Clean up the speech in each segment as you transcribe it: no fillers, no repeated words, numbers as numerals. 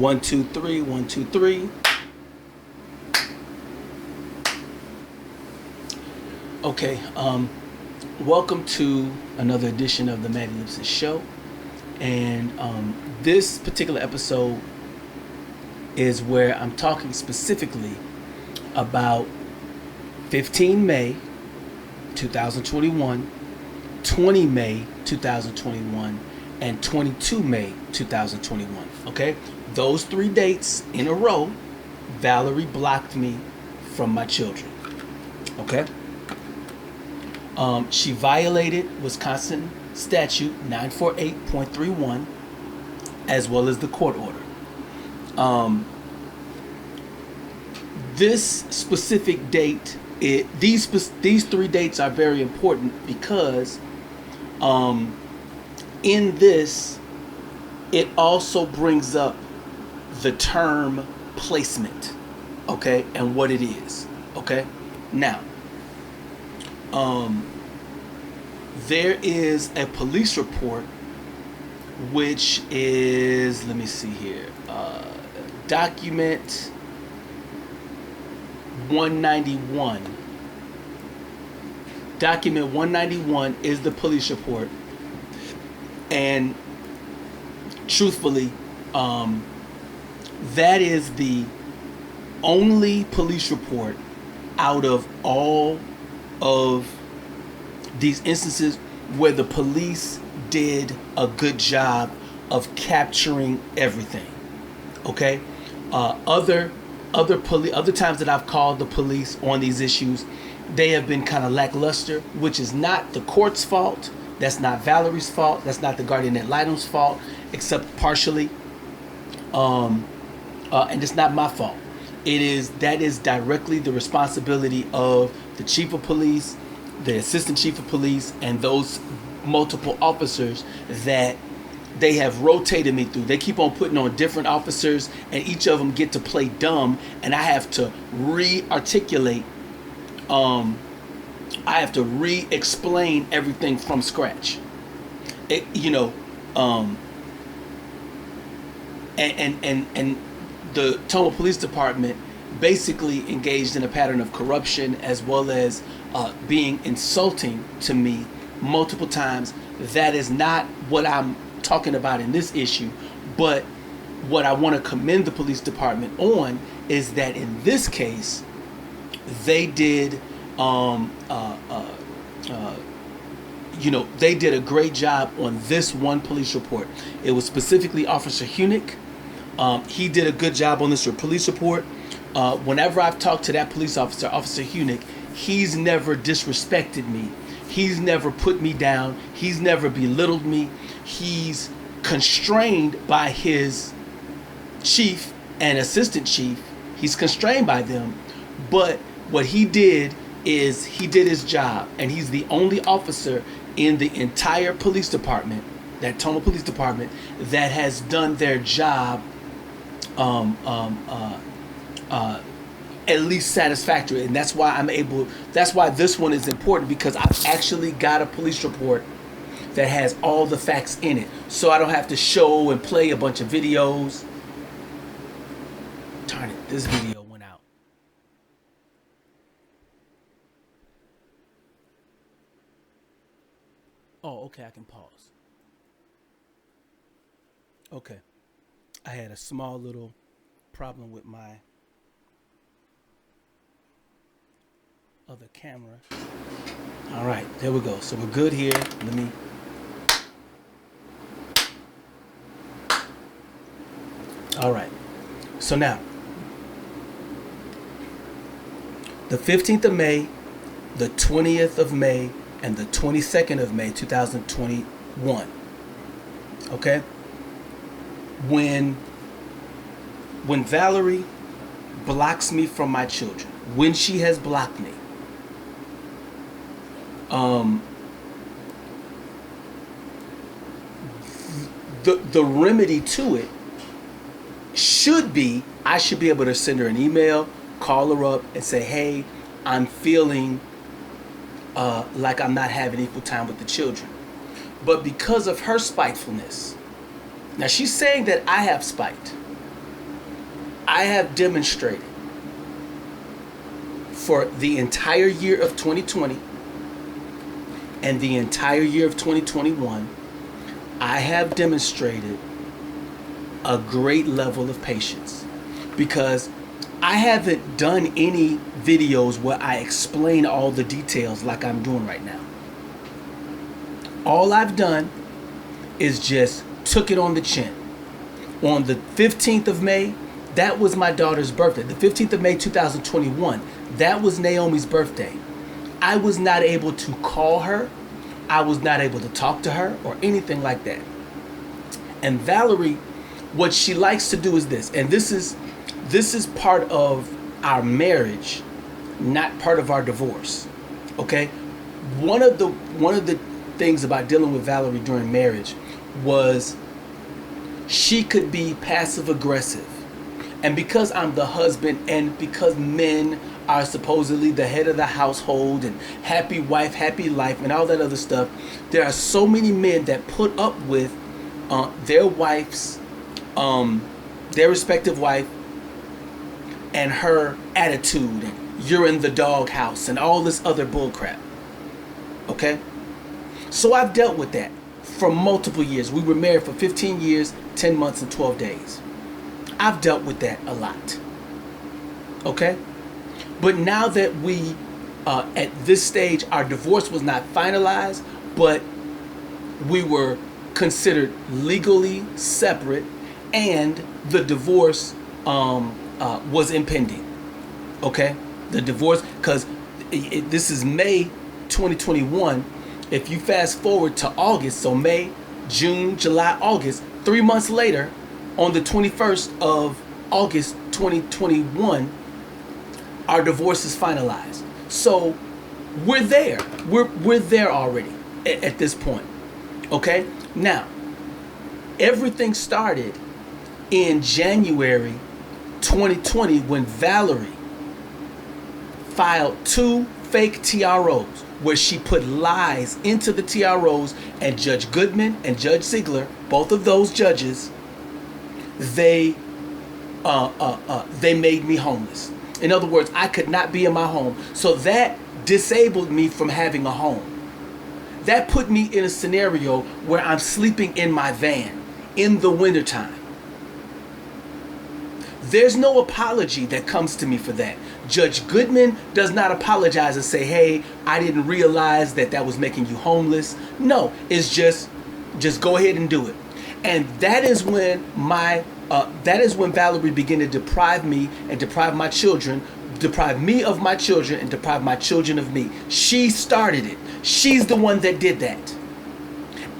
One, two, three, 1, 2, 3. Okay, welcome to another edition of the Maddie Lipson Show. And this particular episode is where I'm talking specifically about 15 May 2021, 20 May 2021, and 22 May 2021. Okay? Those 3 dates in a row, Valarie blocked me from my children. Okay? She violated Wisconsin Statute 948.31 as well as the court order. This specific date, these 3 dates are very important because in this, it also brings up the term placement, okay, and what it is, okay? Now, there is a police report which is, let me see here, document 191. Document 191 is the police report, and truthfully, that is the only police report out of all of these instances where the police did a good job of capturing everything. Okay, other times that I've called the police on these issues, they have been kind of lackluster, which is not the court's fault. That's not Valarie's fault. That's not the guardian ad litem's fault, except partially. And it's not my fault. That is directly the responsibility of the chief of police, the assistant chief of police, and those multiple officers that they have rotated me through. They keep on putting on different officers, and each of them get to play dumb, and I have to re-articulate. I have to re-explain everything from scratch. And the Tacoma Police Department basically engaged in a pattern of corruption as well as being insulting to me multiple times. That is not what I'm talking about in this issue, but what I want to commend the police department on is that in this case, they did they did a great job on this one police report. It was specifically Officer Hunick. He did a good job on this police report. Whenever I've talked to that police officer, Officer Hunick, he's never disrespected me. He's never put me down. He's never belittled me. He's constrained by his chief and assistant chief. He's constrained by them. But what he did is he did his job. And he's the only officer in the entire police department, that Tacoma Police Department, that has done their job at least satisfactory. And that's why that's why this one is important, because I've actually got a police report that has all the facts in it. So I don't have to show and play a bunch of videos. Darn it, this video went out. Oh, okay, I can pause. Okay. I had a small little problem with my other camera. All right, there we go. So we're good here. Let me. All right. So now, the 15th of May, the 20th of May, and the 22nd of May, 2021. Okay? When Valarie blocks me from my children, when she has blocked me, the remedy to it should be, I should be able to send her an email, call her up, and say, hey, I'm feeling like I'm not having equal time with the children. But because of her spitefulness, now she's saying that I have spite. I have demonstrated for the entire year of 2020 and the entire year of 2021, I have demonstrated a great level of patience, because I haven't done any videos where I explain all the details like I'm doing right now. All I've done is just took it on the chin. On the 15th of May, that was my daughter's birthday. The 15th of May 2021, that was Naomi's birthday. I was not able to call her. I was not able to talk to her or anything like that. And Valarie, what she likes to do is this, and this is part of our marriage, not part of our divorce. Okay? One of the things about dealing with Valarie during marriage was she could be passive aggressive. And because I'm the husband, and because men are supposedly the head of the household and happy wife, happy life, and all that other stuff, there are so many men that put up with their wives, their respective wife, and her attitude, and you're in the doghouse, and all this other bullcrap. Okay? So I've dealt with that for multiple years. We were married for 15 years, 10 months, and 12 days. I've dealt with that a lot. Okay? But now that we, at this stage, our divorce was not finalized, but we were considered legally separate, and the divorce was impending. Okay? The divorce, because this is May 2021. If you fast forward to August, so May, June, July, August, 3 months later, on the 21st of August 2021, our divorce is finalized. So we're there. We're there already at this point. Okay? Now, everything started in January 2020 when Valarie filed 2 fake TROs where she put lies into the TROs, and Judge Goodman and Judge Ziegler, both of those judges, they made me homeless. In other words, I could not be in my home. So that disabled me from having a home. That put me in a scenario where I'm sleeping in my van in the wintertime. There's no apology that comes to me for that. Judge Goodman does not apologize and say, hey, I didn't realize that was making you homeless. No, it's just go ahead and do it. And that is when Valarie began to deprive me and deprive my children, deprive me of my children and deprive my children of me. She started it. She's the one that did that.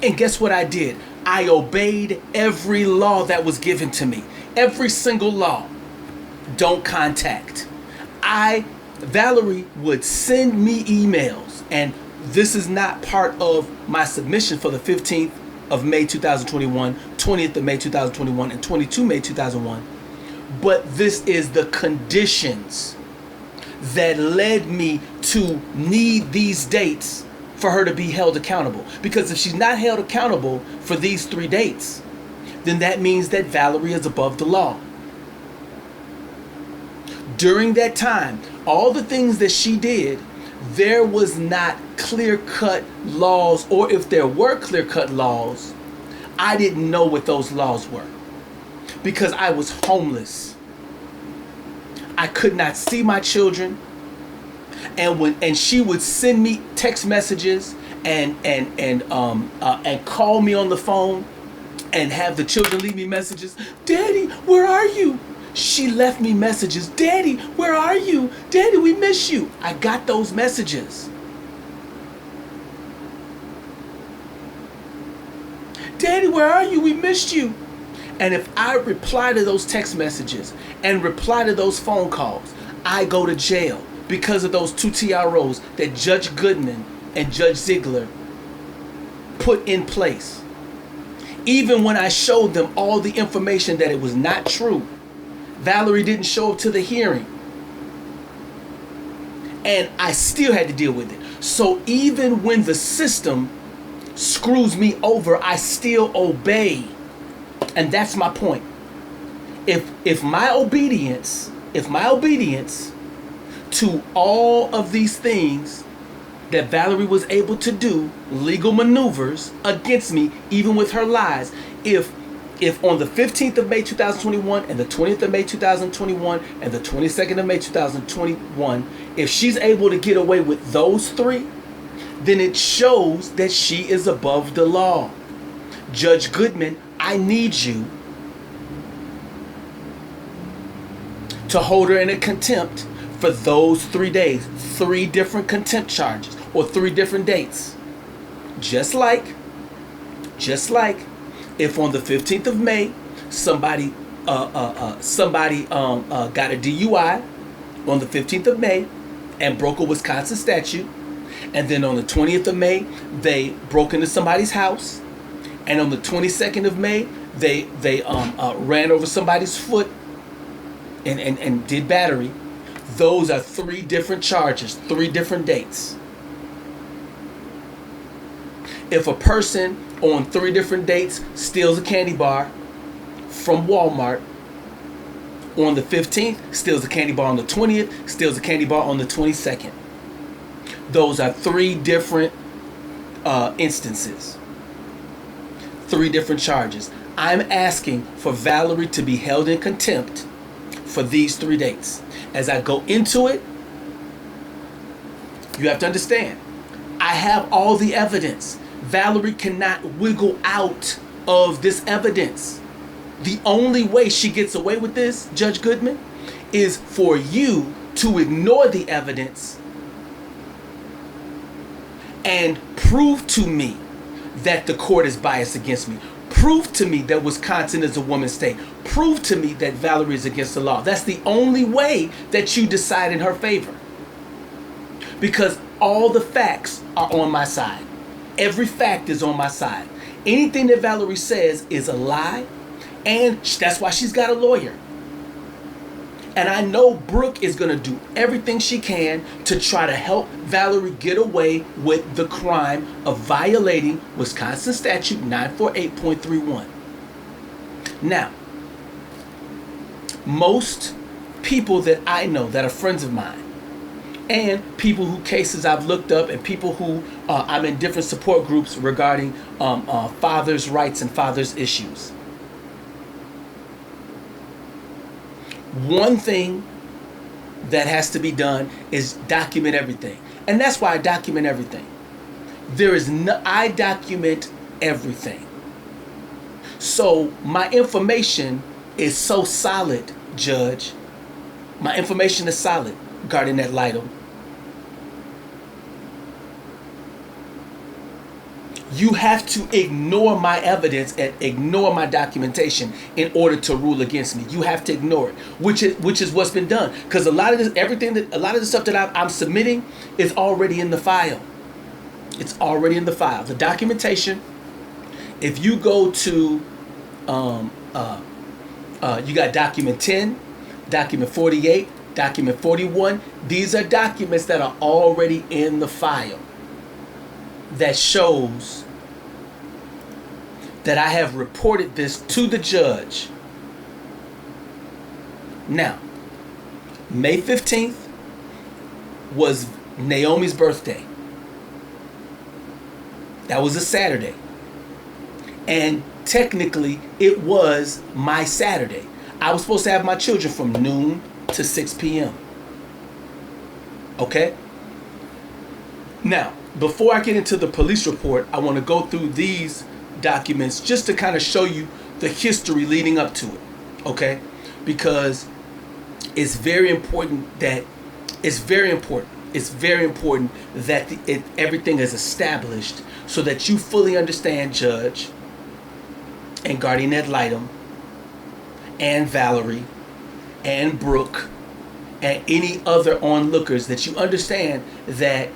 And guess what I did? I obeyed every law that was given to me. Every single law. Don't contact. Valarie would send me emails, and this is not part of my submission for the 15th of May 2021, 20th of May 2021, and 22 May 2001. But this is the conditions that led me to need these dates for her to be held accountable. Because if she's not held accountable for these 3 dates, then that means that Valarie is above the law. During that time, all the things that she did, there was not clear-cut laws, or if there were clear-cut laws, I didn't know what those laws were because I was homeless. I could not see my children, and she would send me text messages and call me on the phone and have the children leave me messages. Daddy, where are you? She left me messages. Daddy, where are you? Daddy, we miss you. I got those messages. Daddy, where are you? We missed you. And if I reply to those text messages and reply to those phone calls, I go to jail because of those 2 TROs that Judge Goodman and Judge Ziegler put in place. Even when I showed them all the information that it was not true, Valarie didn't show up to the hearing. And I still had to deal with it. So even when the system screws me over, I still obey. And that's my point. if my obedience to all of these things that Valarie was able to do, legal maneuvers against me, even with her lies, if on the 15th of May 2021 and the 20th of May 2021 and the 22nd of May 2021, if she's able to get away with those three, then it shows that she is above the law. Judge Goodman, I need you to hold her in a contempt for those 3 days, 3 different contempt charges or 3 different dates. Just like if on the 15th of May somebody got a DUI on the 15th of May and broke a Wisconsin statute, and then on the 20th of May they broke into somebody's house, and on the 22nd of May they ran over somebody's foot and did battery. Those are 3 different charges, 3 different dates. If a person on 3 different dates steals a candy bar from Walmart on the 15th, steals a candy bar on the 20th, steals a candy bar on the 22nd, those are 3 different instances, 3 different charges. I'm asking for Valarie to be held in contempt for these 3 dates. As I go into it, you have to understand, I have all the evidence. Valarie cannot wiggle out of this evidence. The only way she gets away with this, Judge Goodman, is for you to ignore the evidence and prove to me that the court is biased against me. Prove to me that Wisconsin is a woman's state. Prove to me that Valarie is against the law. That's the only way that you decide in her favor. Because all the facts are on my side. Every fact is on my side. Anything that Valarie says is a lie, and that's why she's got a lawyer. And I know Brooke is going to do everything she can to try to help Valarie get away with the crime of violating Wisconsin Statute 948.31. Now, most people that I know that are friends of mine, and people who cases I've looked up, and people who I'm in different support groups regarding fathers' rights and fathers' issues. One thing that has to be done is document everything. And that's why I document everything. I document everything. So my information is so solid, Judge. My information is solid regarding that item. You have to ignore my evidence and ignore my documentation in order to rule against me. You have to ignore it, which is what's been done. Because a lot of the stuff that I'm submitting is already in the file. It's already in the file. The documentation. If you go to, you got document 10, document 48, document 41. These are documents that are already in the file. That shows that I have reported this to the judge. Now, May 15th was Naomi's birthday. That was a Saturday. And technically, it was my Saturday. I was supposed to have my children from noon to 6 p.m. Okay? Now, before I get into the police report, I want to go through these documents just to kind of show you the history leading up to it, okay? Because it's very important that everything is established so that you fully understand, Judge and guardian ad litem and Valarie and Brooke and any other onlookers, that you understand that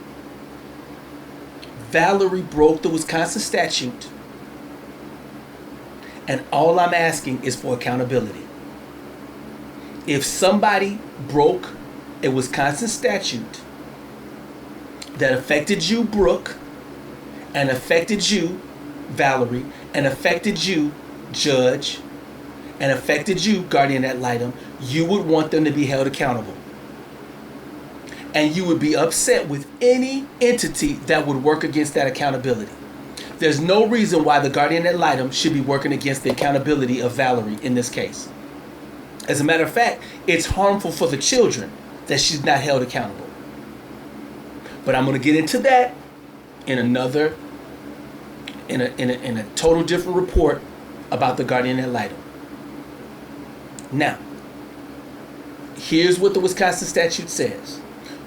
Valarie broke the Wisconsin statute, and all I'm asking is for accountability. If somebody broke a Wisconsin statute that affected you, Brooke, and affected you, Valarie, and affected you, Judge, and affected you, guardian ad litem, you would want them to be held accountable. And you would be upset with any entity that would work against that accountability. There's no reason why the guardian ad litem should be working against the accountability of Valarie in this case. As a matter of fact, it's harmful for the children that she's not held accountable. But I'm going to get into that in another, in a total different report about the guardian ad litem. Now, here's what the Wisconsin statute says.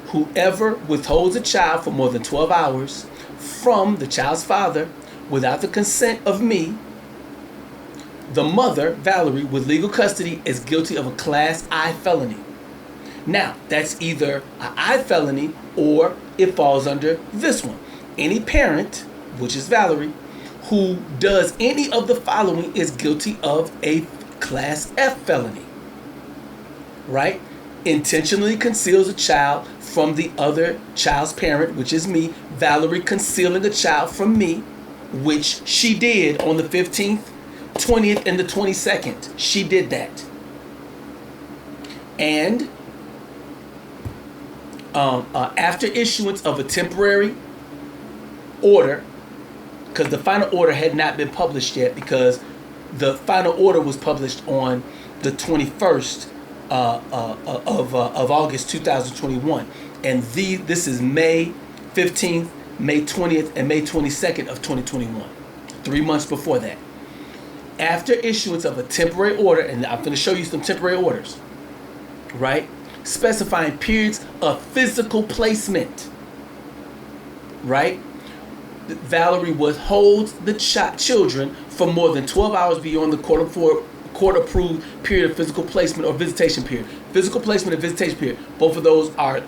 Whoever withholds a child for more than 12 hours from the child's father without the consent of me, the mother, Valarie, with legal custody is guilty of a Class I felony. Now, that's either an I felony or it falls under this one. Any parent, which is Valarie, who does any of the following is guilty of a Class F felony. Right? Intentionally conceals a child from the other child's parent, which is me. Valarie concealing a child from me, which she did on the 15th, 20th, and the 22nd. She did that. And after issuance of a temporary order, because the final order had not been published yet, because the final order was published on the 21st of August 2021, and this is May 15th, May 20th, and May 22nd of 2021, 3 months before that. After issuance of a temporary order, and I'm going to show you some temporary orders, right, specifying periods of physical placement, right, Valarie withholds the children for more than 12 hours beyond the court-approved period of physical placement or visitation period. Physical placement and visitation period, both of those are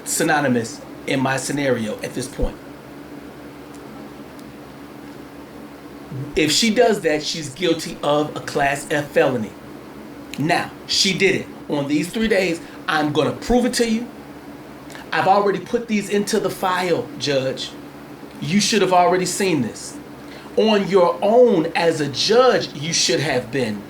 synonymous in my scenario at this point. If she does that, she's guilty of a Class F felony. Now, she did it. On these 3 days, I'm going to prove it to you. I've already put these into the file, Judge. You should have already seen this. On your own as a judge, you should have been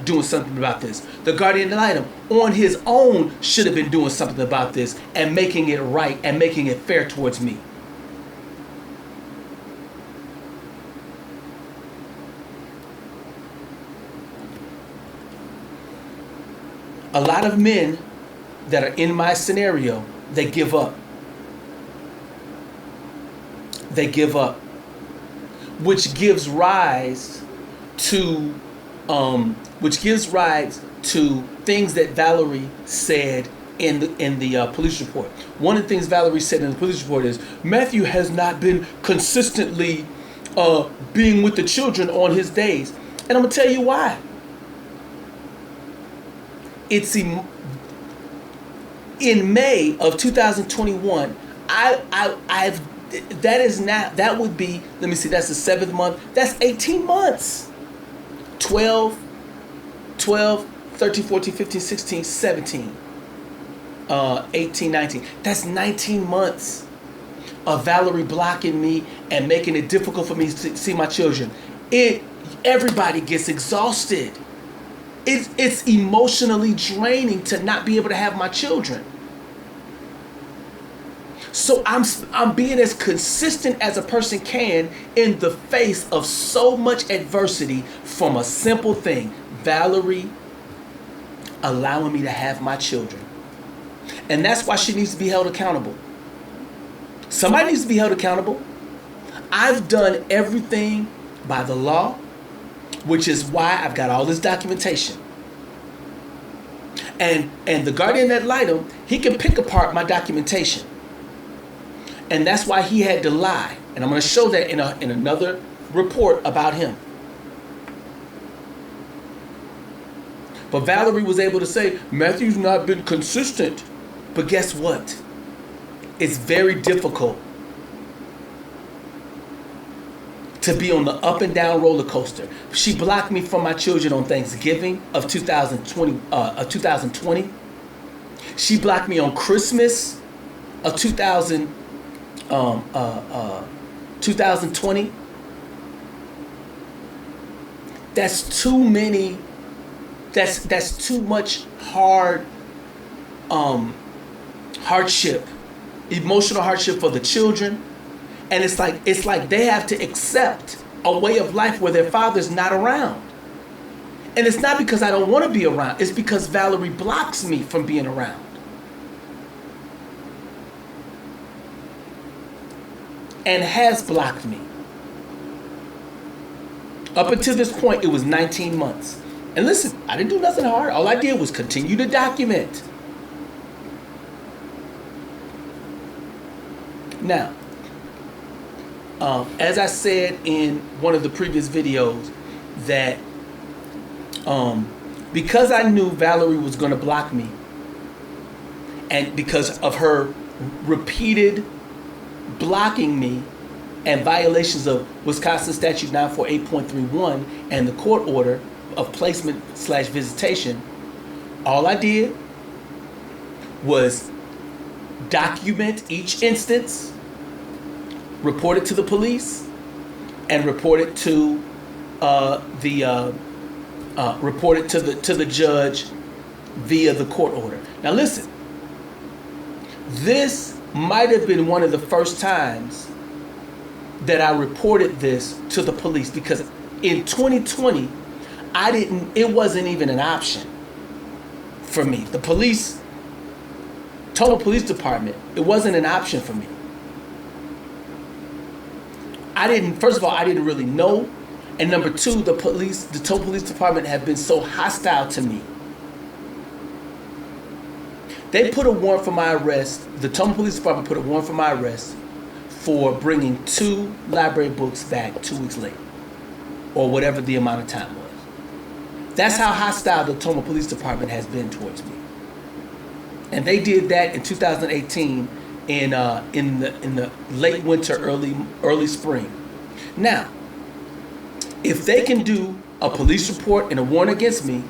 doing something about this. The guardian ad litem on his own should have been doing something about this and making it right and making it fair towards me. A lot of men that are in my scenario, they give up. They give up, which gives rise to things that Valarie said in the police report. One of the things Valarie said in the police report is Matthew has not been consistently being with the children on his days, and I'm gonna tell you why. It's in May of 2021. That would be, let me see, that's the 7th month. That's 18 months. 12, 13, 14, 15, 16, 17, 18, 19. That's 19 months of Valarie blocking me and making it difficult for me to see my children. Everybody gets exhausted. It's emotionally draining to not be able to have my children. So I'm being as consistent as a person can in the face of so much adversity from a simple thing. Valarie allowing me to have my children. And that's why she needs to be held accountable. Somebody needs to be held accountable. I've done everything by the law, which is why I've got all this documentation. And the guardian ad litem, he can pick apart my documentation. And that's why he had to lie. And I'm going to show that in another report about him. But Valarie was able to say, Matthew's not been consistent. But guess what? It's very difficult to be on the up and down roller coaster. She blocked me from my children on Thanksgiving of 2020. She blocked me on Christmas of 2020. That's too many That's too much hardship, emotional hardship for the children. And it's like they have to accept a way of life where their father's not around. And it's not because I don't want to be around. It's because Valarie blocks me from being around. And has blocked me. Up until this point, it was 19 months. And listen, I didn't do nothing hard. All I did was continue to document. Now, as I said in one of the previous videos, that because I knew Valarie was going to block me, and because of her repeated blocking me and violations of Wisconsin Statute 948.31 and the court order of placement/visitation, all I did was document each instance, report it to the police, and report it to the judge via the court order. Now listen, this might have been one of the first times that I reported this to the police, because in 2020 it wasn't even an option for me. The police, Total Police Department, it wasn't an option for me. First of all, I didn't really know. And number two, the Total Police Department have been so hostile to me. They put a warrant for my arrest. The Total Police Department put a warrant for my arrest for bringing 2 library books back 2 weeks late, or whatever the amount of time was. That's how hostile the Total Police Department has been towards me. And they did that in 2018 in the late winter, early spring. Now, if they can do a police report and a warrant against me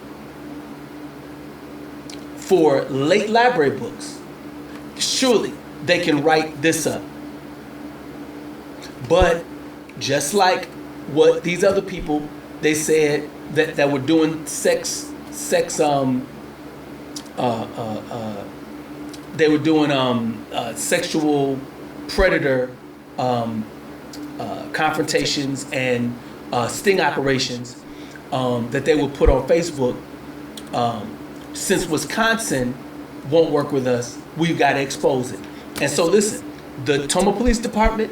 for late library books, surely they can write this up. But just like what these other people, they said that were doing they were doing sexual predator confrontations and sting operations that they would put on Facebook. Since Wisconsin won't work with us, we've got to expose it. And so listen, the Toma Police Department,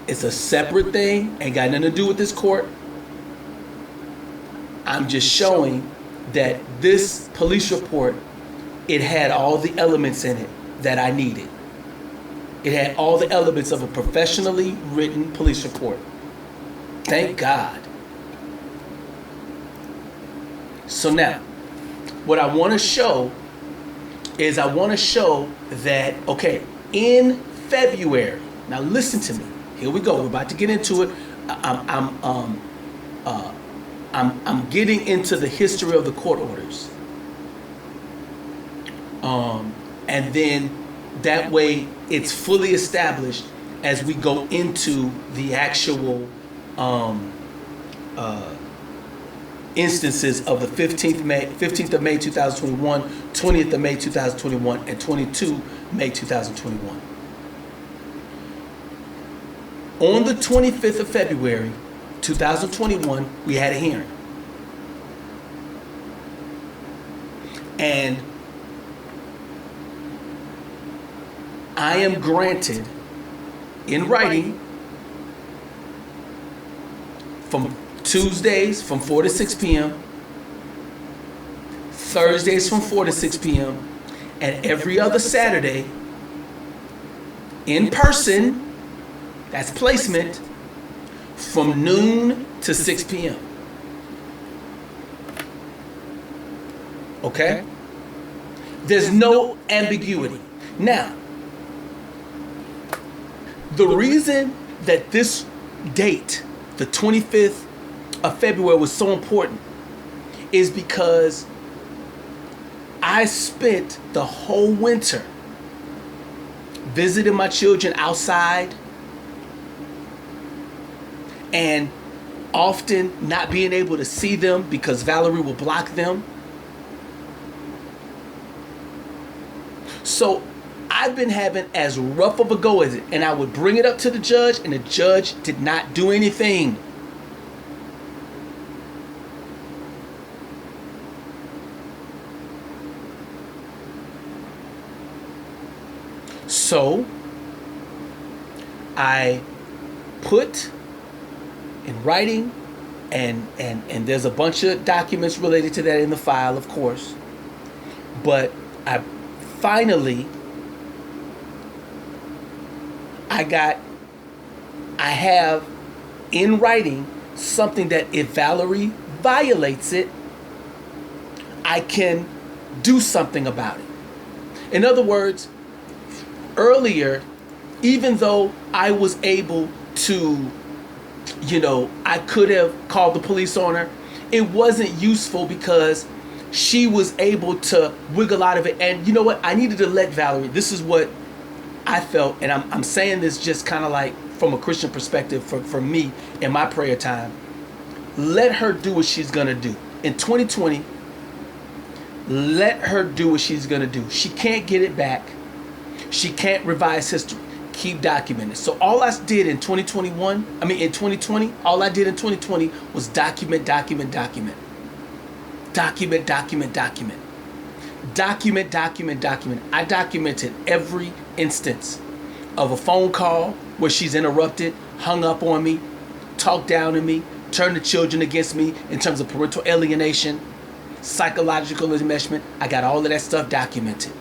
it's a separate thing, ain't got nothing to do with this court. I'm just showing that this police report, it had all the elements in it that I needed. It had all the elements of a professionally written police report. Thank God. So now, what I want to show is that, okay, in February, now listen to me. Here we go. We're about to get into it. I'm getting into the history of the court orders. And then that way it's fully established as we go into the actual instances of the 15th of May 2021, 20th of May 2021, and 22 May 2021. On the 25th of February 2021, we had a hearing. And I am granted in writing from Tuesdays from 4 to 6 p.m., Thursdays from 4 to 6 p.m., and every other Saturday in person, that's placement, from noon to 6 p.m. Okay? There's no ambiguity. Now, the reason that this date, the 25th of February, was so important is because I spent the whole winter visiting my children outside, and often not being able to see them because Valarie will block them. So I've been having as rough of a go as it, and I would bring it up to the judge, and the judge did not do anything. So I put in writing, and there's a bunch of documents related to that in the file, of course. But I finally, I have in writing something that if Valarie violates it, I can do something about it. In other words, earlier, even though I was able to, I could have called the police on her, it wasn't useful because she was able to wiggle out of it. And you know what? I needed to let Valarie, this is what I felt, and I'm saying this just kind of like from a Christian perspective for me in my prayer time. Let her do what she's going to do. In 2020, let her do what she's going to do. She can't get it back. She can't revise history. Keep documenting. So all I did in 2020, all I did in 2020 was document. Document. I documented every instance of a phone call where she's interrupted, hung up on me, talked down to me, turned the children against me in terms of parental alienation, psychological enmeshment. I got all of that stuff documented.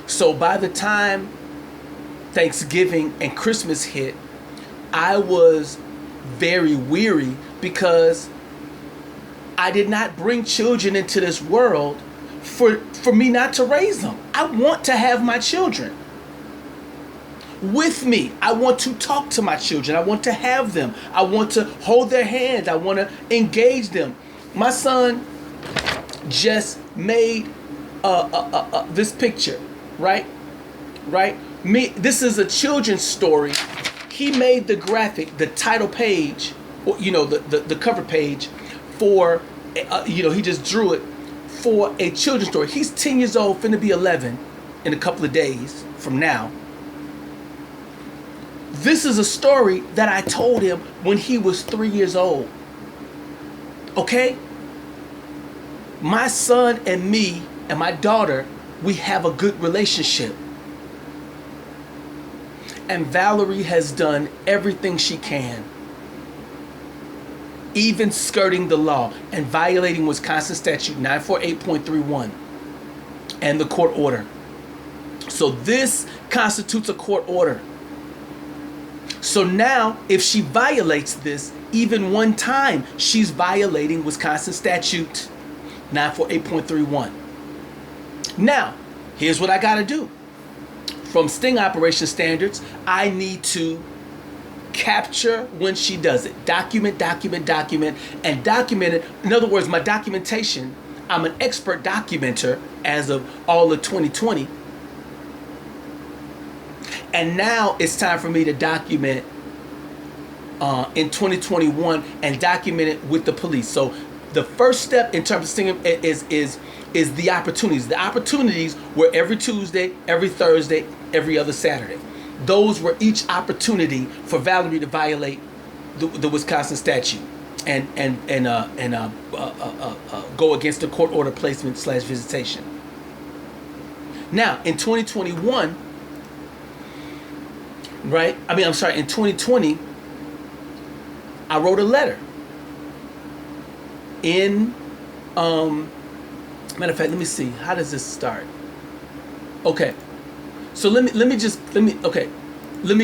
So by the time Thanksgiving and Christmas hit, I was very weary because I did not bring children into this world for me not to raise them. I want to have my children with me. I want to talk to my children. I want to have them. I want to hold their hands. I want to engage them. My son just made this picture, right? This is a children's story. He made the graphic, the title page, the cover page for, he just drew it for a children's story. He's 10 years old, finna be 11 in a couple of days from now. This is a story that I told him when he was 3 years old. Okay? My son and me and my daughter, we have a good relationship. And Valarie has done everything she can, even skirting the law and violating Wisconsin Statute 948.31 and the court order. So this constitutes a court order. So now, if she violates this even one time, she's violating Wisconsin Statute 948.31. Now, here's what I got to do. From sting operation standards, I need to capture when she does it. Document, and document it. In other words, my documentation, I'm an expert documenter as of all of 2020. And now it's time for me to document in 2021 and document it with the police. So the first step in terms of stinging is the opportunities. The opportunities were every Tuesday, every Thursday, every other Saturday. Those were each opportunity for Valarie to violate the Wisconsin statute and go against the court order placement / visitation. Now in 2021, in 2020, I wrote a letter in matter of fact, let me see. How does this start? Okay. So let me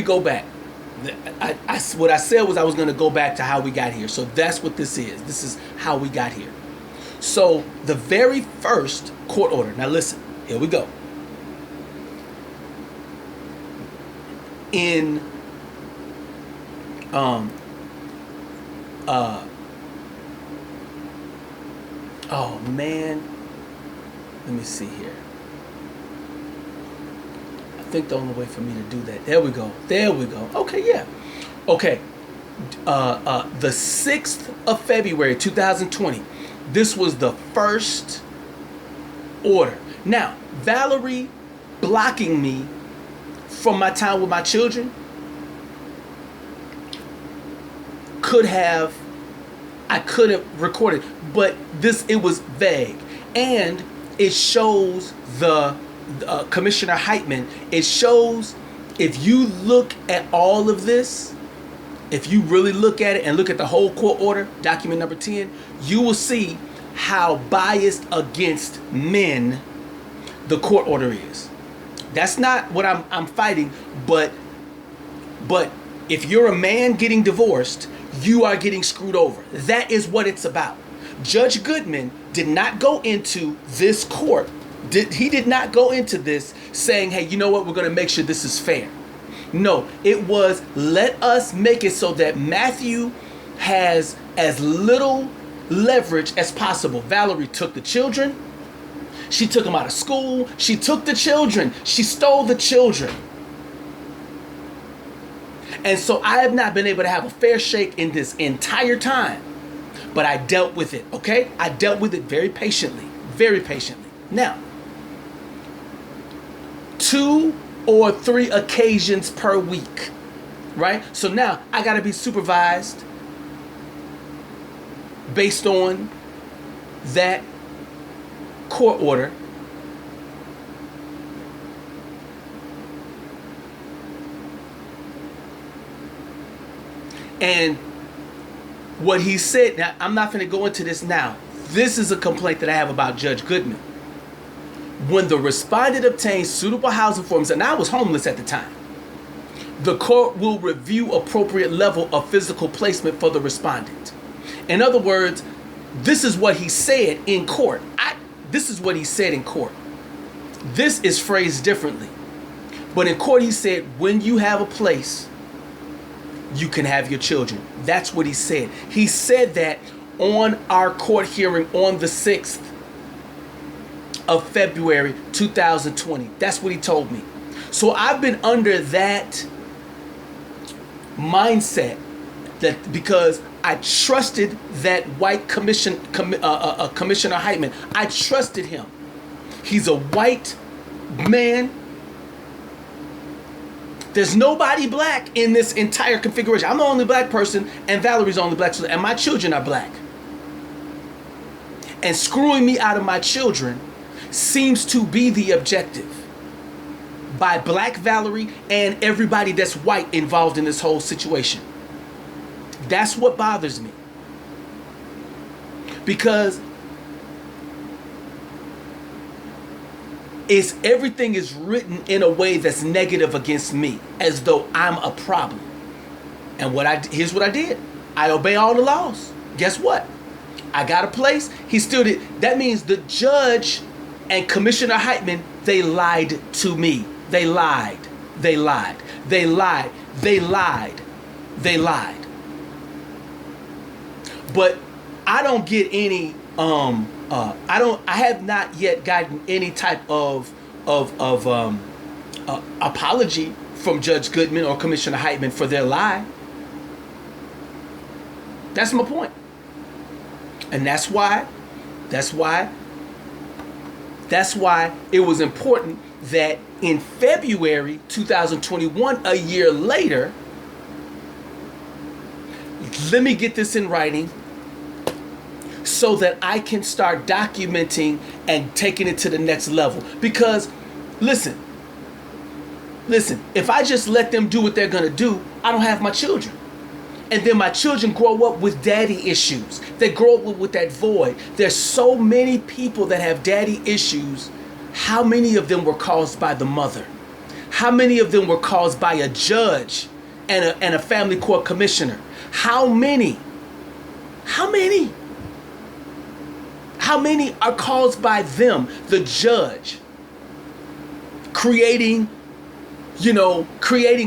go back. What I said was I was going to go back to how we got here. So that's what this is. This is how we got here. So the very first court order. Now listen. Here we go. In oh man. Let me see here. I think the only way for me to do that. There we go. Okay, yeah. Okay. The 6th of February 2020. This was the first order. Now, Valarie blocking me from my time with my children I could have recorded, but it was vague. And it shows the Commissioner Heitman, it shows, if you look at all of this, if you really look at it and look at the whole court order, document number 10, you will see how biased against men the court order is. That's not what I'm fighting, but if you're a man getting divorced, you are getting screwed over. That is what it's about. Judge Goodman did not go into this court. He did not go into this saying, hey, you know what, we're going to make sure this is fair. No, it was, let us make it so that Matthew has as little leverage as possible. Valarie took the children. She took them out of school. She took the children. She stole the children. And so I have not been able to have a fair shake in this entire time. But I dealt with it, okay? I dealt with it very patiently. Very patiently. Now, 2 or 3 occasions per week, right? So now I got to be supervised based on that court order. And what he said, now I'm not going to go into this now. This is a complaint that I have about Judge Goodman. When the respondent obtains suitable housing forms, and I was homeless at the time, the court will review appropriate level of physical placement for the respondent. In other words, this is what he said in court. This is what he said in court. This is phrased differently. But in court he said, when you have a place, you can have your children. That's what he said. He said that on our court hearing on the 6th of February 2020. That's what he told me. So I've been under that mindset, that because I trusted that white Commissioner Heitman. I trusted him. He's a white man. There's nobody black in this entire configuration. I'm the only black person, and Valarie's the only black person, and my children are black. And screwing me out of my children seems to be the objective by black Valarie and everybody that's white involved in this whole situation. That's what bothers me. Because everything is written in a way that's negative against me, as though I'm a problem. And here's what I did. I obey all the laws. Guess what? I got a place. He still did. That means the judge and Commissioner Heitman, they lied to me. They lied. They lied. They lied. They lied. They lied. But I don't get any I have not yet gotten any type of apology from Judge Goodman or Commissioner Heitman for their lie. That's my point. And that's why it was important that in February 2021, a year later, let me get this in writing so that I can start documenting and taking it to the next level. Because, listen, if I just let them do what they're going to do, I don't have my children. And then my children grow up with daddy issues. They grow up with that void. There's so many people that have daddy issues. How many of them were caused by the mother? How many of them were caused by a judge and a family court commissioner? How many? How many are caused by them, the judge, creating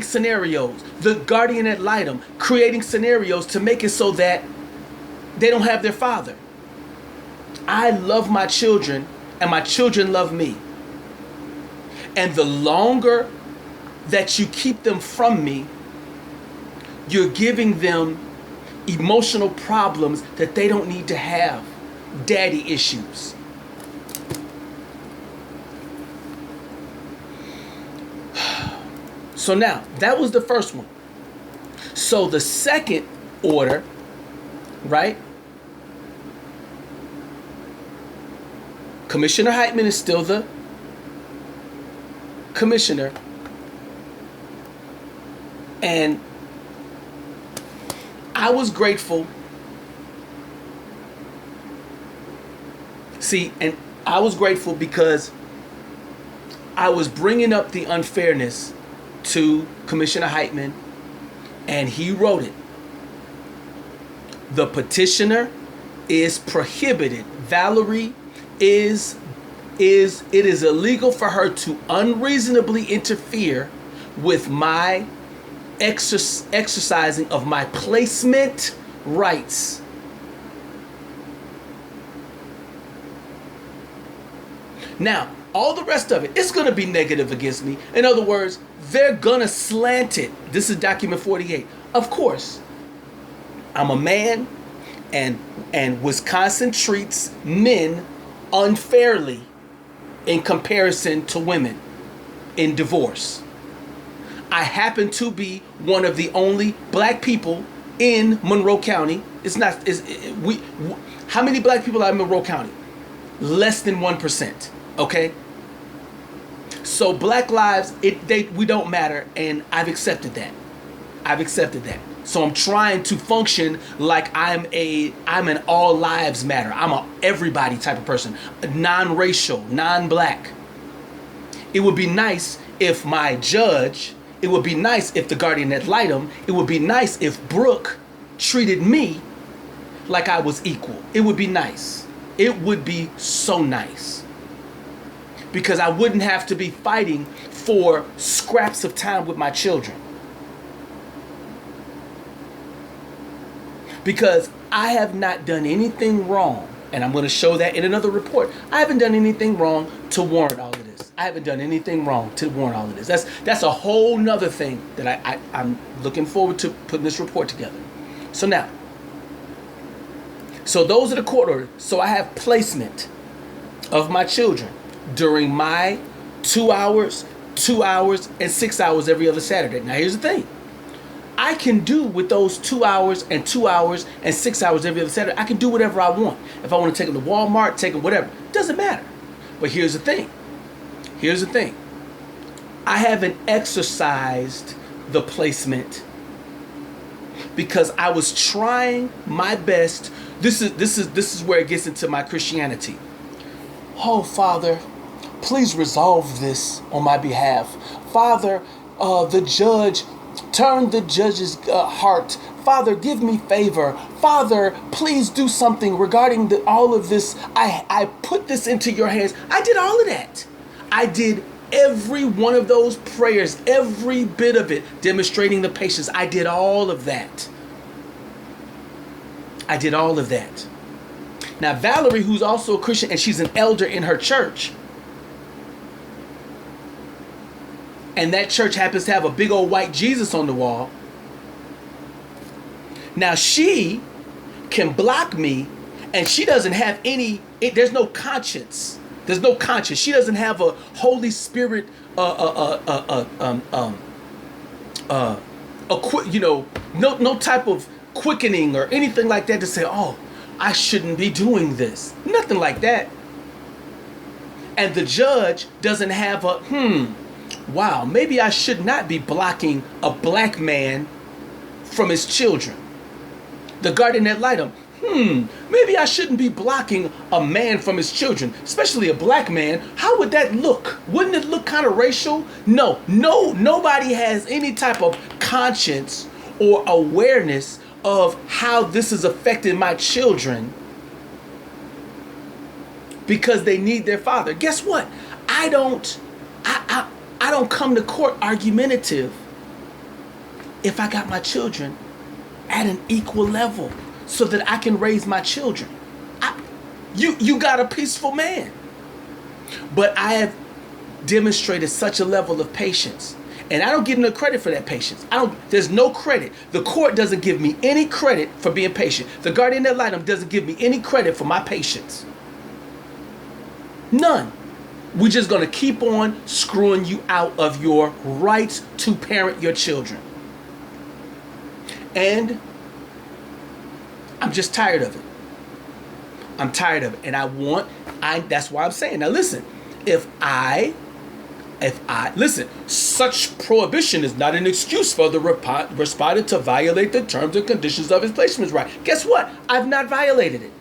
scenarios, the guardian ad litem, creating scenarios to make it so that they don't have their father? I love my children, and my children love me. And the longer that you keep them from me, you're giving them emotional problems that they don't need to have. Daddy issues. So now, that was the first one. So the second order, right? Commissioner Heitman is still the commissioner. And I was grateful. See, and I was grateful because I was bringing up the unfairness to Commissioner Heitman, and he wrote it. The petitioner is prohibited. Valarie it is illegal for her to unreasonably interfere with my exercising of my placement rights. Now, all the rest of it, it's going to be negative against me. In other words, they're going to slant it. This is document 48. Of course, I'm a man, and Wisconsin treats men unfairly in comparison to women in divorce. I happen to be one of the only black people in Monroe County. How many black people are in Monroe County? Less than 1%. Okay? So black lives, we don't matter, and I've accepted that. So I'm trying to function like I'm an all lives matter. I'm a everybody type of person, non-racial, non-black. It would be nice if my judge, it would be nice if the guardian ad litem, it would be nice if Brooke treated me like I was equal. It would be nice. It would be so nice. Because I wouldn't have to be fighting for scraps of time with my children. Because I have not done anything wrong, and I'm going to show that in another report. I haven't done anything wrong to warrant all of this. That's a whole nother thing that I'm looking forward to putting this report together. So now, so those are the court orders. So I have placement of my children during my 2 hours, 2 hours, and 6 hours every other Saturday. Now here's the thing. I can do with those 2 hours and 2 hours and 6 hours every other Saturday. I can do whatever I want. If I want to take them to Walmart, take them whatever. Doesn't matter. But here's the thing. I haven't exercised the placement because I was trying my best. This is where it gets into my Christianity. Oh, Father, please resolve this on my behalf. Father, turn the judge's heart. Father, give me favor. Father, please do something regarding all of this. I put this into your hands. I did all of that. I did every one of those prayers, every bit of it, demonstrating the patience. I did all of that. Now, Valarie, who's also a Christian, and she's an elder in her church, and that church happens to have a big old white Jesus on the wall. Now she can block me, and she doesn't have there's no conscience. She doesn't have a Holy Spirit, no type of quickening or anything like that to say, oh, I shouldn't be doing this. Nothing like that. And the judge doesn't have wow, maybe I should not be blocking a black man from his children. The guardian ad litem, maybe I shouldn't be blocking a man from his children, especially a black man. How would that look? Wouldn't it look kind of racial? No, nobody has any type of conscience or awareness of how this is affecting my children because they need their father. Guess what? I don't come to court argumentative if I got my children at an equal level so that I can raise my children. You got a peaceful man. But I have demonstrated such a level of patience. And I don't get no credit for that patience. There's no credit. The court doesn't give me any credit for being patient. The guardian ad litem doesn't give me any credit for my patience. None. We're just going to keep on screwing you out of your rights to parent your children. And I'm just tired of it. I'm tired of it. And that's why I'm saying, now listen, if I listen, such prohibition is not an excuse for the respondent to violate the terms and conditions of his placement right. Guess what? I've not violated it.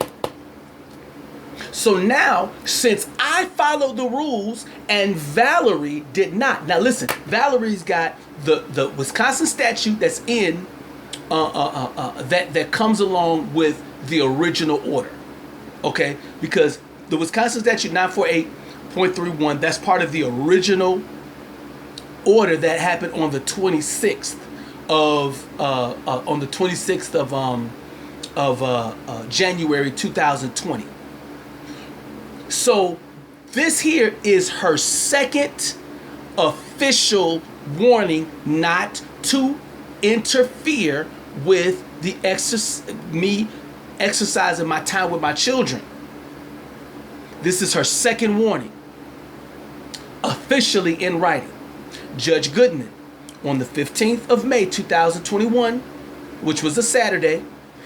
So now, since I followed the rules and Valarie did not. Now listen, Valarie's got the Wisconsin statute that's in that comes along with the original order. Okay? Because the Wisconsin statute 948.31, that's part of the original order that happened on the 26th of January 2020. So this here is her second official warning not to interfere with me exercising my time with my children. This is her second warning, officially in writing. Judge Goodman, on the 15th of May 2021, which was a Saturday,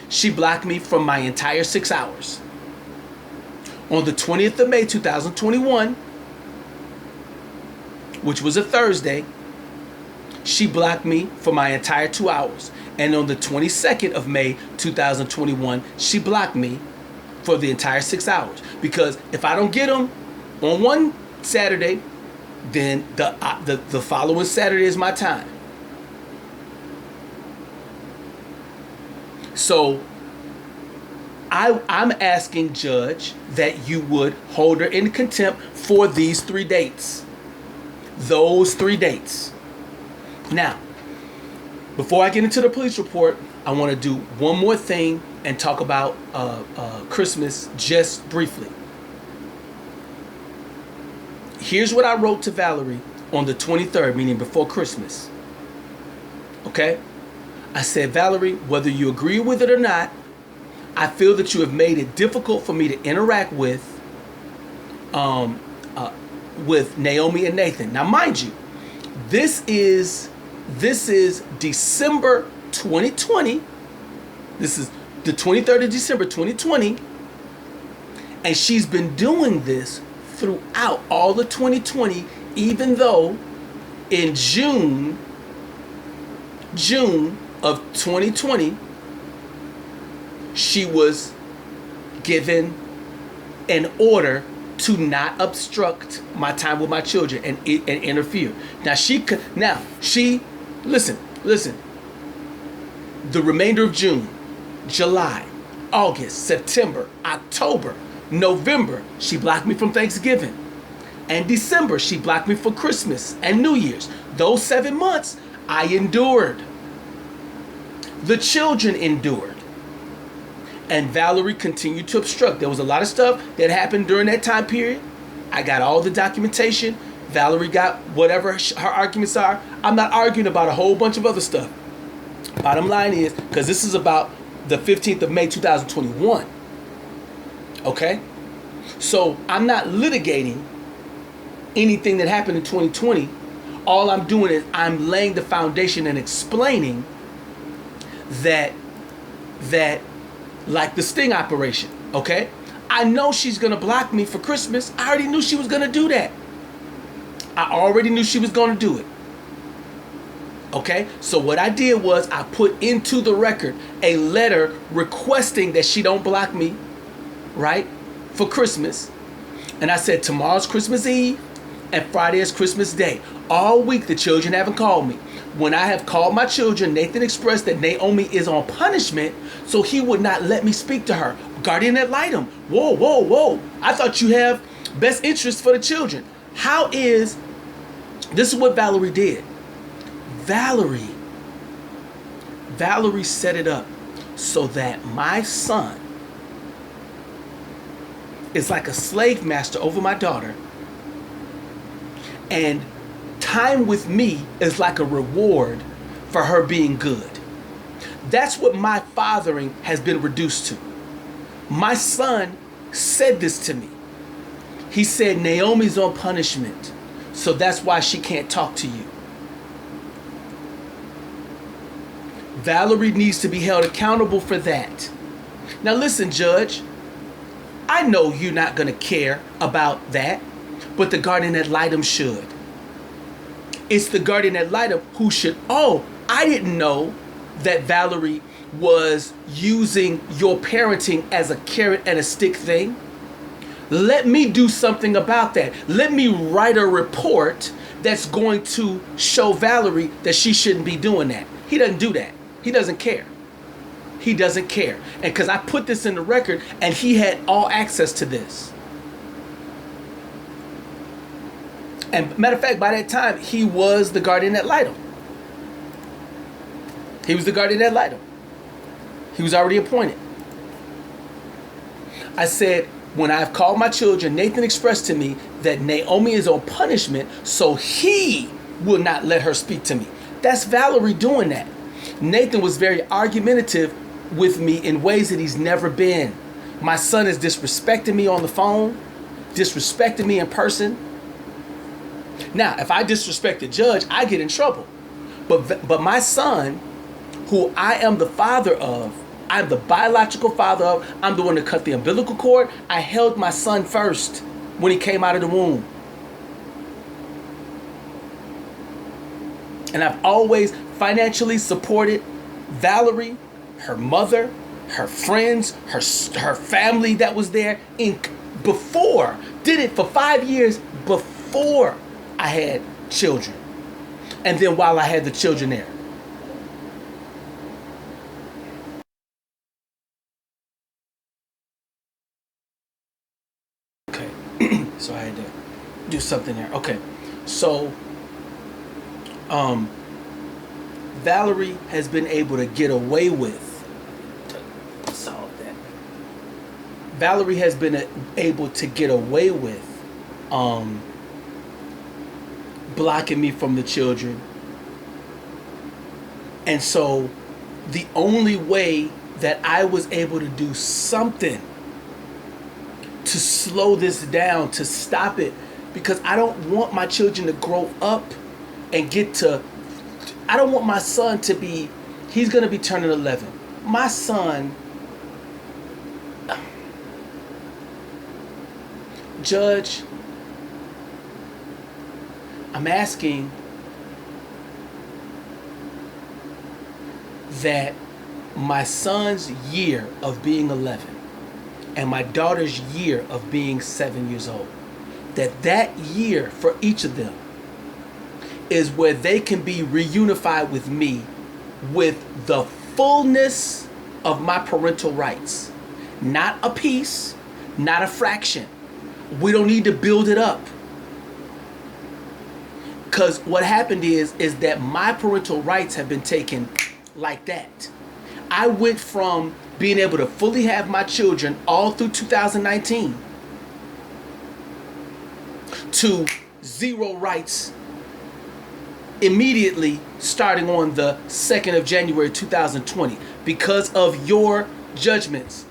she blocked me from my entire 6 hours. On the 20th of May 2021, which was a Thursday, she blocked me for my entire 2 hours. And on the 22nd of May 2021, she blocked me for the entire 6 hours. Because if I don't get them on one Saturday, then the following Saturday is my time. So I'm asking, Judge, that you would hold her in contempt for these 3 dates. Those 3 dates. Now, before I get into the police report, I want to do one more thing and talk about Christmas just briefly. Here's what I wrote to Valarie on the 23rd, meaning before Christmas. Okay? I said, Valarie, whether you agree with it or not, I feel that you have made it difficult for me to interact with Naomi and Nathan. Now, mind you, this is December 2020. This is the 23rd of December 2020. And she's been doing this throughout all of 2020, even though in June of 2020, she was given an order to not obstruct my time with my children and interfere. Listen. The remainder of June, July, August, September, October, November, she blocked me from Thanksgiving. And December, she blocked me for Christmas and New Year's. Those 7 months, I endured. The children endured. And Valarie continued to obstruct. There was a lot of stuff that happened during that time period. I got all the documentation. Valarie got whatever her arguments are. I'm not arguing about a whole bunch of other stuff. Bottom line is, because this is about the 15th of May 2021. Okay? So I'm not litigating anything that happened in 2020. All I'm doing is I'm laying the foundation and explaining that like the sting operation, okay? I know she's going to block me for Christmas. I already knew she was going to do that. I already knew she was going to do it. Okay? So what I did was I put into the record a letter requesting that she don't block me, right, for Christmas. And I said tomorrow's Christmas Eve and Friday is Christmas Day. All week the children haven't called me. When I have called my children, Nathan expressed that Naomi is on punishment, so he would not let me speak to her. Guardian ad litem. Whoa. I thought you have best interest for the children. This is what Valarie did. Valarie set it up so that my son is like a slave master over my daughter and time with me is like a reward for her being good. That's what my fathering has been reduced to. My son said this to me. He said, Naomi's on punishment, so that's why she can't talk to you. Valarie needs to be held accountable for that. Now listen, Judge, I know you're not going to care about that, but the guardian ad litem should. It's the guardian ad litem who should, oh, I didn't know that Valarie was using your parenting as a carrot and a stick thing. Let me do something about that. Let me write a report that's going to show Valarie that she shouldn't be doing that. He doesn't do that. He doesn't care. He doesn't care. And because I put this in the record and he had all access to this. And matter of fact, by that time, he was the guardian ad litem. He was the guardian ad litem. He was already appointed. I said, when I've called my children, Nathan expressed to me that Naomi is on punishment, so he will not let her speak to me. That's Valarie doing that. Nathan was very argumentative with me in ways that he's never been. My son is disrespecting me on the phone, disrespecting me in person. Now, if I disrespect the judge, I get in trouble. But my son, who I am the father of, I'm the biological father of, I'm the one that cut the umbilical cord. I held my son first when he came out of the womb. And I've always financially supported Valarie, her mother, her friends, her family that was there before. Did it for 5 years before I had children. And then while I had the children there. Okay. So I had to do something there. Okay. So Valarie has been able to get away with to solve that. Valarie has been able to get away with blocking me from the children. And so the only way that I was able to do something to slow this down, to stop it, because I don't want my children to grow up and I don't want my son to be, he's going to be turning 11. My son, Judge, I'm asking that my son's year of being 11 and my daughter's year of being 7 years old, that year for each of them is where they can be reunified with me with the fullness of my parental rights. Not a piece, not a fraction. We don't need to build it up. Because what happened is that my parental rights have been taken like that. I went from being able to fully have my children all through 2019 to 0 rights immediately starting on the 2nd of January 2020 because of your judgments,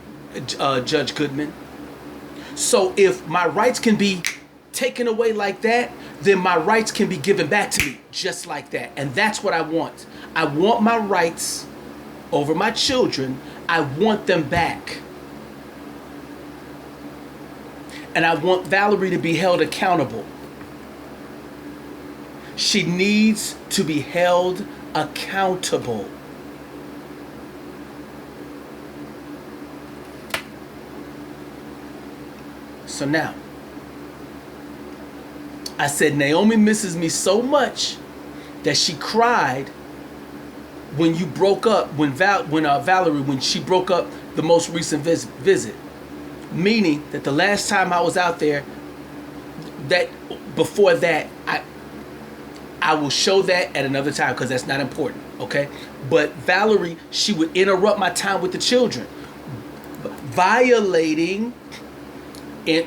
Judge Goodman. So if my rights can be taken away like that, then my rights can be given back to me just like that. And that's what I want. I want my rights over my children. I want them back. And I want Valarie to be held accountable. She needs to be held accountable. So now, I said Naomi misses me so much that she cried when you broke up, when Valarie, when she broke up the most recent visit. Meaning that the last time I was out there, that before that, I will show that at another time because that's not important, okay? But Valarie, she would interrupt my time with the children, violating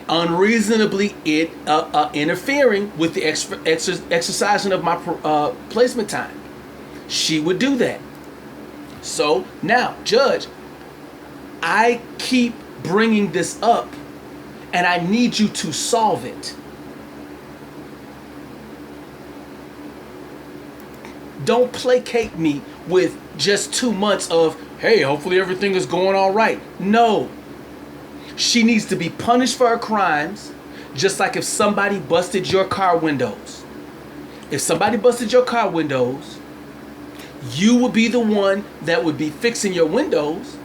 unreasonably interfering with the exercising of my placement time. She would do that. So now, Judge, I keep bringing this up, and I need you to solve it. Don't placate me with just 2 months of, hey, hopefully everything is going all right. No. She needs to be punished for her crimes, just like if somebody busted your car windows. If somebody busted your car windows, you would be the one that would be fixing your windows,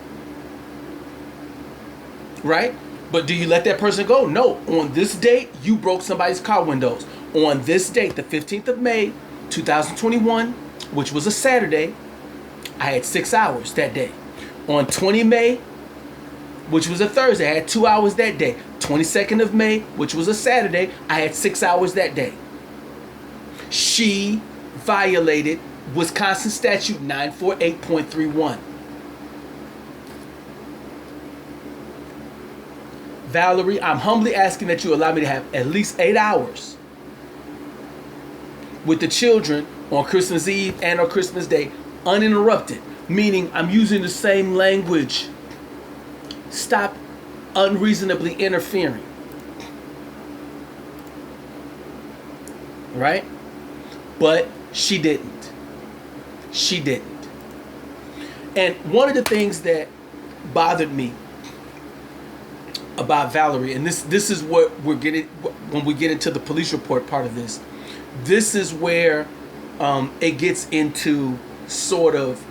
right? But do you let that person go? No. On this date, you broke somebody's car windows. On this date, the 15th of May, 2021, which was a Saturday, I had 6 hours that day. On 20 May, which was a Thursday, I had 2 hours that day. 22nd of May, which was a Saturday, I had 6 hours that day. She violated Wisconsin Statute 948.31. Valarie, I'm humbly asking that you allow me to have at least 8 hours with the children on Christmas Eve and on Christmas Day, uninterrupted, meaning I'm using the same language. Stop unreasonably interfering. Right? But she didn't. She didn't. And one of the things that bothered me about Valarie, and this is what we're getting when we get into the police report part of this. This is where it gets into sort of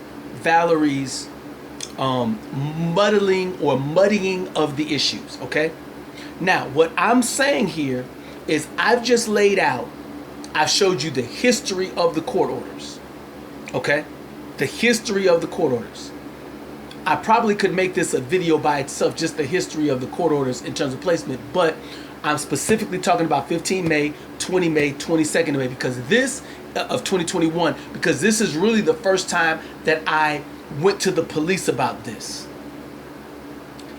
Valarie's muddling or muddying of the issues. Okay. Now, what I'm saying here is I've just laid out. I've showed you the history of the court orders. Okay, the history of the court orders. I probably could make this a video by itself, just the history of the court orders in terms of placement, but I'm specifically talking about 15 May, 20 May, 22nd of May, because this of 2021, because this is really the first time that I went to the police about this.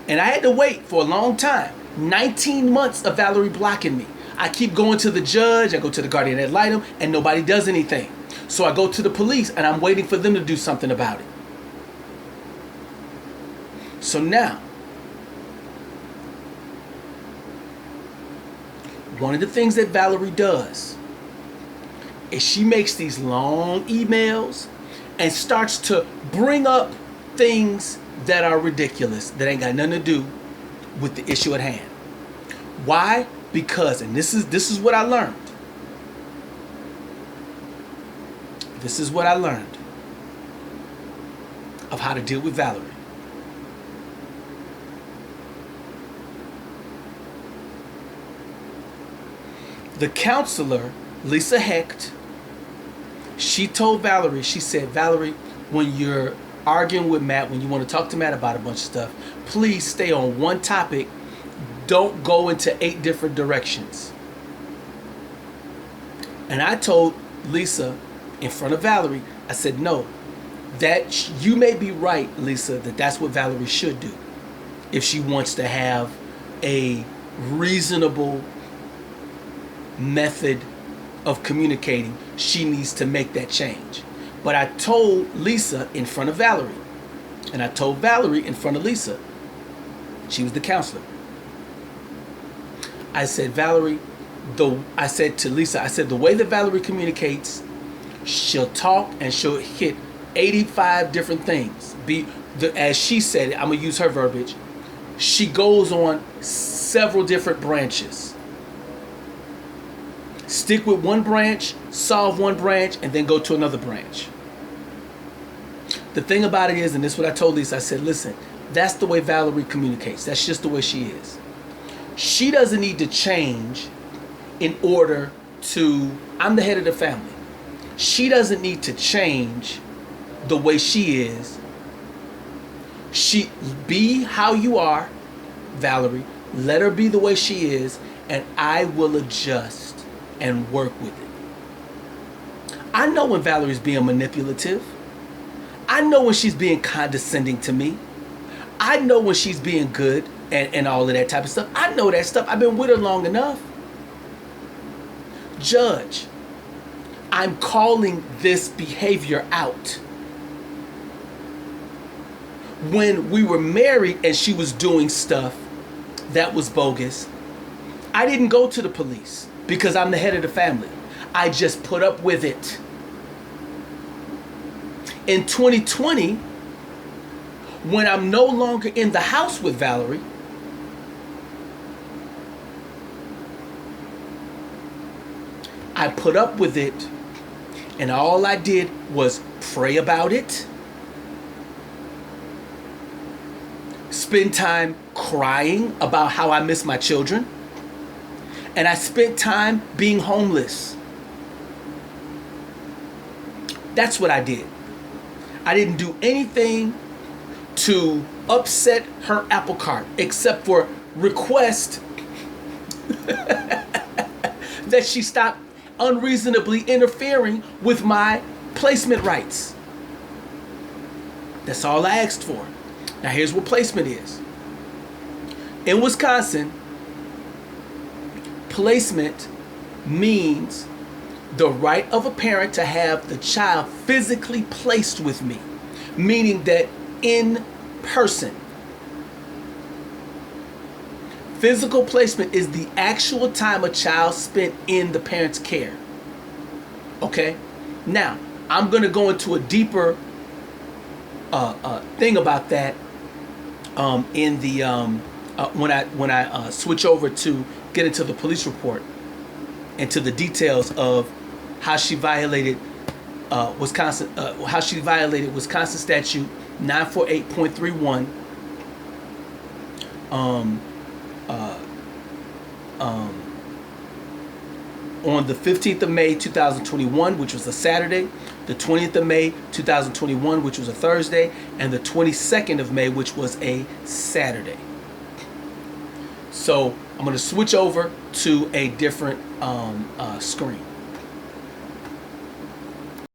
And I had to wait for a long time, 19 months of Valarie blocking me. I keep going to the judge, I go to the guardian ad litem, and nobody does anything. So I go to the police and I'm waiting for them to do something about it. So now, one of the things that Valarie does is she makes these long emails and starts to bring up things that are ridiculous, that ain't got nothing to do with the issue at hand. Why? Because, and this is what I learned. This is what I learned of how to deal with Valarie. The counselor, Lisa Hecht, she told Valarie, she said, Valarie, when you're arguing with Matt, when you want to talk to Matt about a bunch of stuff, please stay on one topic. Don't go into 8 different directions. And I told Lisa in front of Valarie, I said, no, that you may be right, Lisa, that's what Valarie should do. If she wants to have a reasonable method of communicating, she needs to make that change. But I told Lisa in front of Valarie, and I told Valarie in front of Lisa. She was the counselor. I said, Valarie, I said to Lisa, I said, the way that Valarie communicates, she'll talk and she'll hit 85 different things. As she said it, I'm going to use her verbiage. She goes on several different branches. Stick with one branch, solve one branch, and then go to another branch. The thing about it is, and this is what I told Lisa, I said, listen, that's the way Valarie communicates. That's just the way she is. She doesn't need to change in order to, I'm the head of the family. She doesn't need to change the way she is. She be how you are, Valarie. Let her be the way she is, and I will adjust and work with it. I know when Valarie's being manipulative. I know when she's being condescending to me. I know when she's being good. and all of that type of stuff. I know that stuff. I've been with her long enough. Judge, I'm calling this behavior out. When we were married and she was doing stuff that was bogus, I didn't go to the police because I'm the head of the family. I just put up with it. In 2020, when I'm no longer in the house with Valarie, I put up with it, and all I did was pray about it, spend time crying about how I miss my children, and I spent time being homeless. That's what I did. I didn't do anything to upset her apple cart except for request that she stop unreasonably interfering with my placement rights. That's all I asked for. Now here's what placement is. In Wisconsin, placement means the right of a parent to have the child physically placed with me, meaning that in person. Physical placement is the actual time a child spent in the parent's care. Okay? Now, I'm going to go into a deeper thing about that in the when I switch over to get into the police report and to the details of how she violated Wisconsin Statute 948.31 on the 15th of May 2021, which was a Saturday, the 20th of May 2021, which was a Thursday, and the 22nd of May, which was a Saturday. So I'm going to switch over to a different screen.